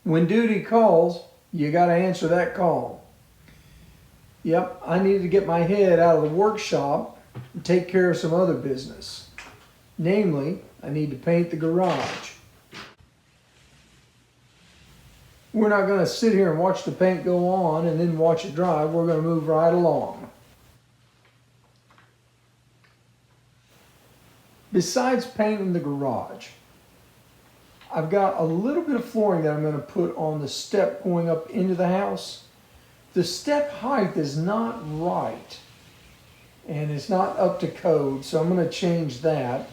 When duty calls, you got to answer that call. Yep, I needed to get my head out of the workshop and take care of some other business. Namely, I need to paint the garage. We're not going to sit here and watch the paint go on and then watch it dry. We're going to move right along. Besides painting the garage, I've got a little bit of flooring that I'm going to put on the step going up into the house. The step height is not right, and it's not up to code, so I'm going to change that.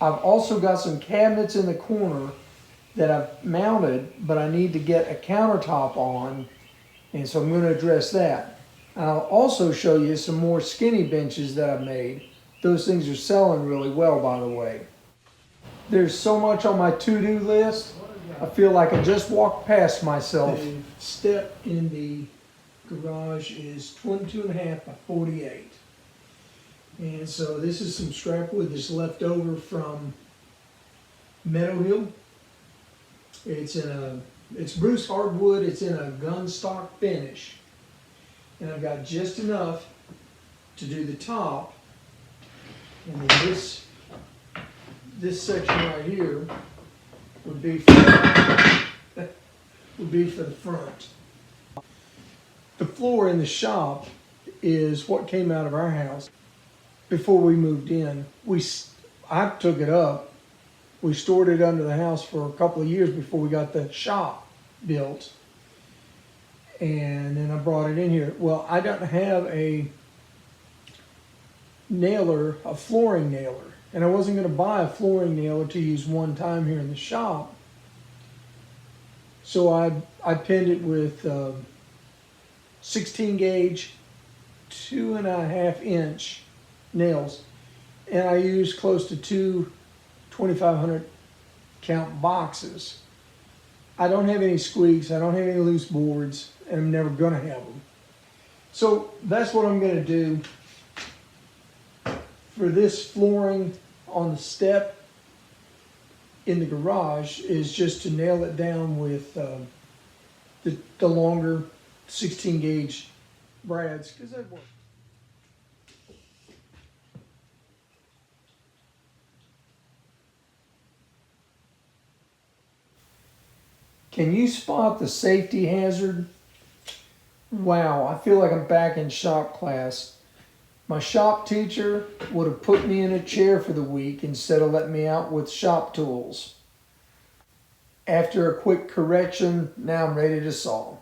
I've also got some cabinets in the corner that I've mounted, but I need to get a countertop on, and so I'm going to address that. And I'll also show you some more skinny benches that I've made. Those things are selling really well, by the way. There's so much on my to-do list, I feel like I just walked past myself. The step in the garage is 22.5 by 48. And so this is some scrap wood that's left over from Meadow Hill. It's Bruce Hardwood, it's in a gun stock finish. And I've got just enough to do the top. And then this section right here would be for the front. The floor in the shop is what came out of our house before we moved in. I took it up. We stored it under the house for a couple of years before we got the shop built. And then I brought it in here. Well, I don't have a flooring nailer. And I wasn't going to buy a flooring nailer to use one time here in the shop. So I pinned it with 16 gauge, 2.5 inch nails. And I used close to two 2,500 count boxes. I don't have any squeaks, I don't have any loose boards, and I'm never going to have them. So that's what I'm going to do for this flooring on the step in the garage, is just to nail it down with the longer 16 gauge brads, because that works. Can you spot the safety hazard? Wow, I feel like I'm back in shop class. My shop teacher would have put me in a chair for the week instead of letting me out with shop tools. After a quick correction, now I'm ready to saw.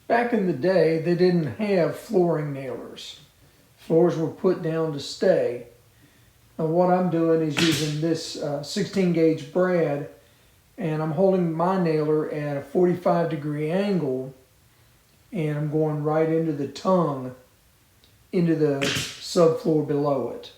Back in the day, they didn't have flooring nailers. Floors were put down to stay. Now what I'm doing is using this 16 gauge brad, and I'm holding my nailer at a 45-degree angle, and I'm going right into the tongue, into the subfloor below it.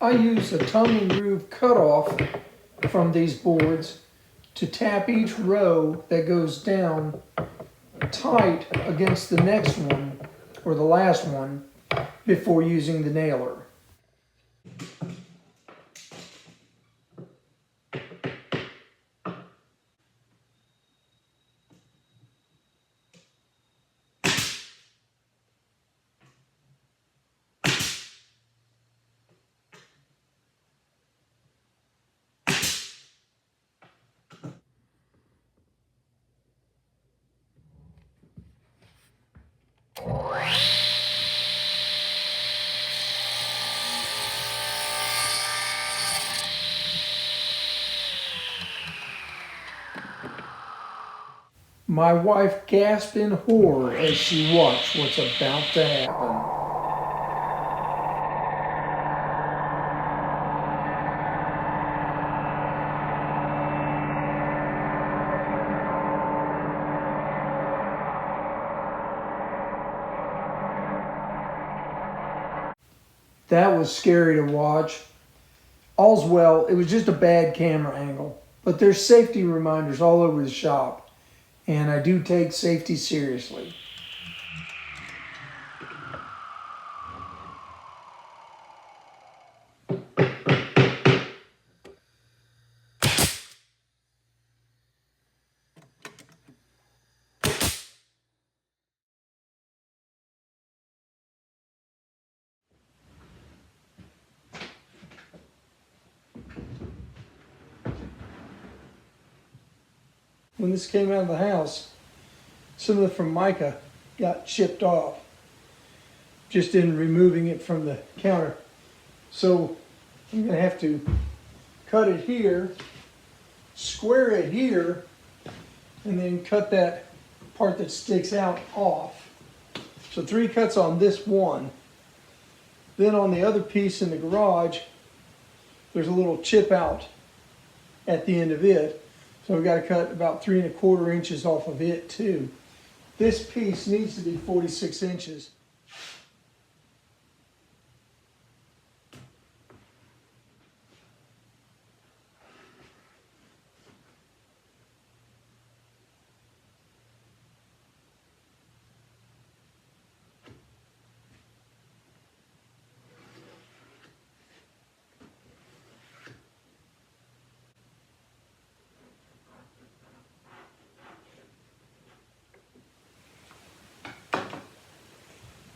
I use a tongue and groove cutoff from these boards to tap each row that goes down tight against the next one, or the last one, before using the nailer. My wife gasped in horror as she watched what's about to happen. That was scary to watch. All's well, it was just a bad camera angle. But there's safety reminders all over the shop, and I do take safety seriously. When this came out of the house, some of the Formica got chipped off just in removing it from the counter. So I'm gonna have to cut it here, square it here, and then cut that part that sticks out off. So 3 cuts on this one. Then on the other piece in the garage, there's a little chip out at the end of it. So we've got to cut about 3 1/4 inches off of it too. This piece needs to be 46 inches.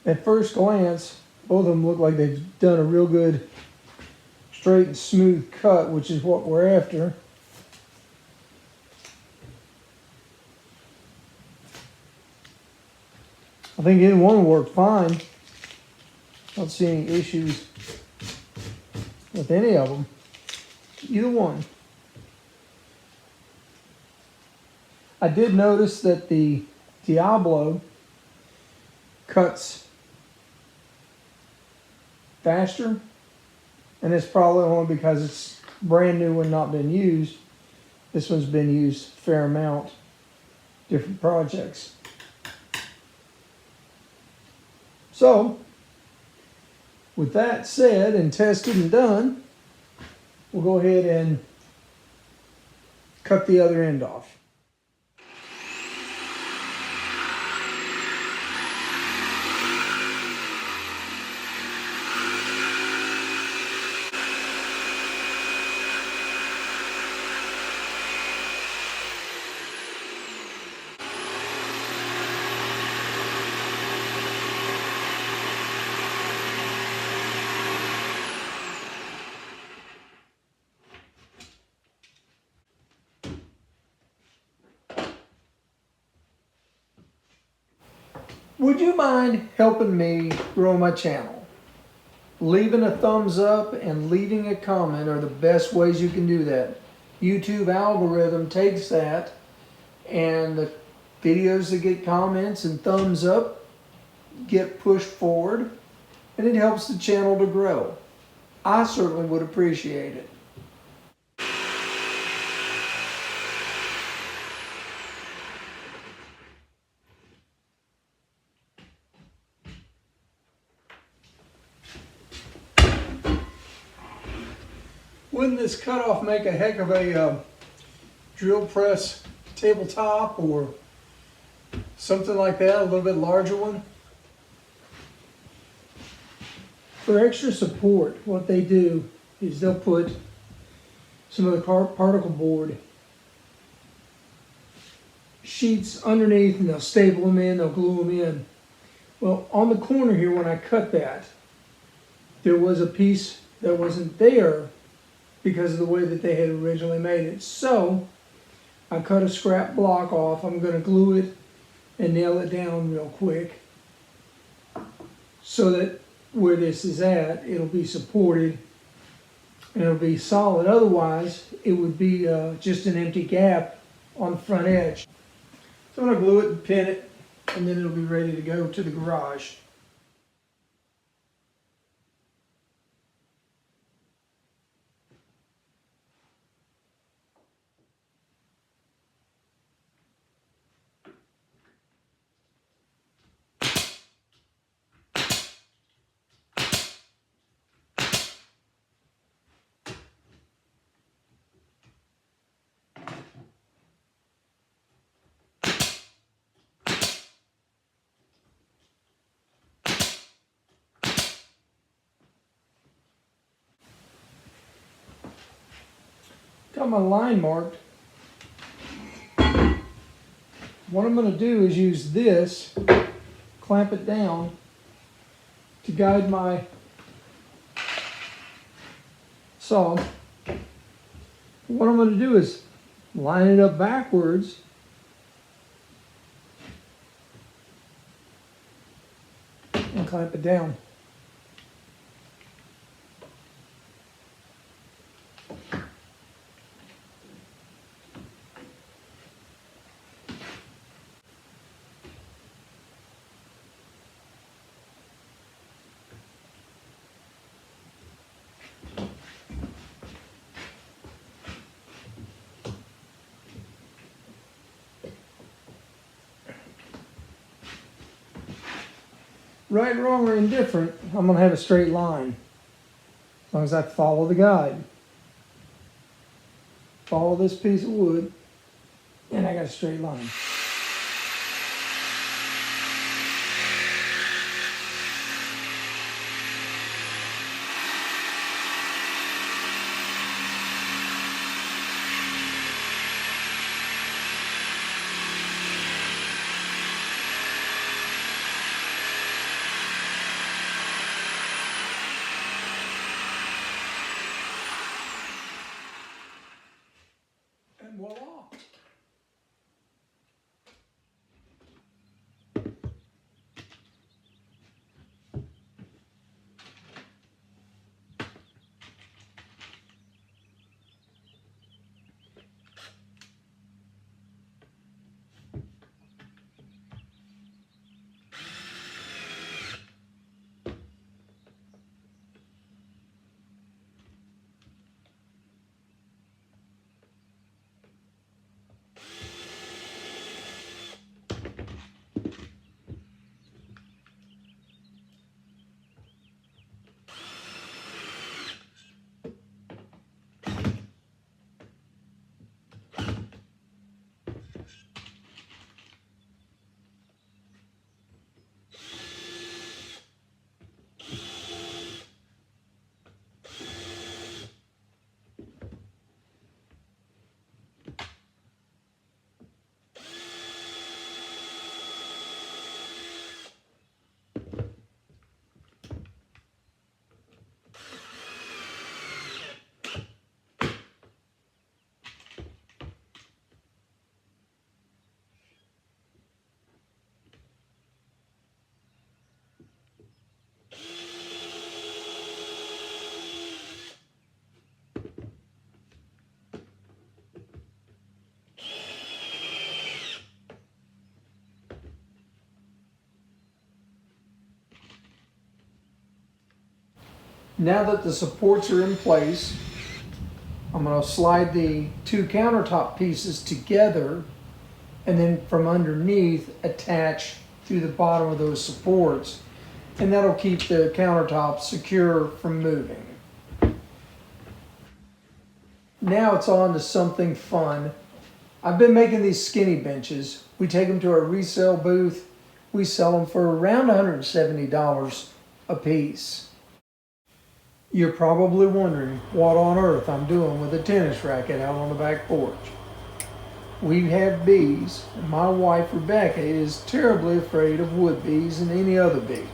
At first glance, both of them look like they've done a real good straight and smooth cut, which is what we're after. I think either one worked fine. Don't see any issues with any of them. Either one. I did notice that the Diablo cuts faster, and it's probably only because it's brand new and not been used. This one's been used a fair amount, different projects. So, with that said and tested and done, we'll go ahead and cut the other end off. Would you mind helping me grow my channel? Leaving a thumbs up and leaving a comment are the best ways you can do that. YouTube algorithm takes that, and the videos that get comments and thumbs up get pushed forward, and it helps the channel to grow. I certainly would appreciate it. Wouldn't this cutoff make a heck of a drill press tabletop or something like that, a little bit larger one? For extra support, what they do is they'll put some of the particle board sheets underneath, and they'll staple them in, they'll glue them in. Well, on the corner here, when I cut that, there was a piece that wasn't there because of the way that they had originally made it. So I cut a scrap block off. I'm going to glue it and nail it down real quick so that where this is at, it'll be supported and it'll be solid. Otherwise, it would be just an empty gap on the front edge. So I'm going to glue it and pin it, and then it'll be ready to go to the garage. Got my line marked. What I'm going to do is use this, clamp it down to guide my saw. What I'm going to do is line it up backwards and clamp it down. Right, wrong, or indifferent, I'm going to have a straight line. As long as I follow the guide. Follow this piece of wood, and I got a straight line. And voila! Now that the supports are in place, I'm going to slide the two countertop pieces together and then from underneath attach through the bottom of those supports, and that'll keep the countertops secure from moving. Now it's on to something fun. I've been making these skinny benches. We take them to our resale booth. We sell them for around $170 a piece. You're probably wondering what on earth I'm doing with a tennis racket out on the back porch. We have bees, and my wife Rebecca is terribly afraid of wood bees and any other bee.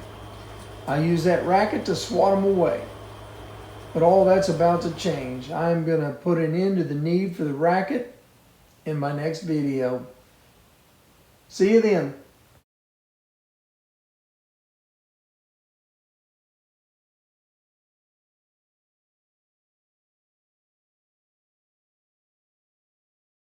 I use that racket to swat them away. But all that's about to change. I am going to put an end to the need for the racket in my next video. See you then.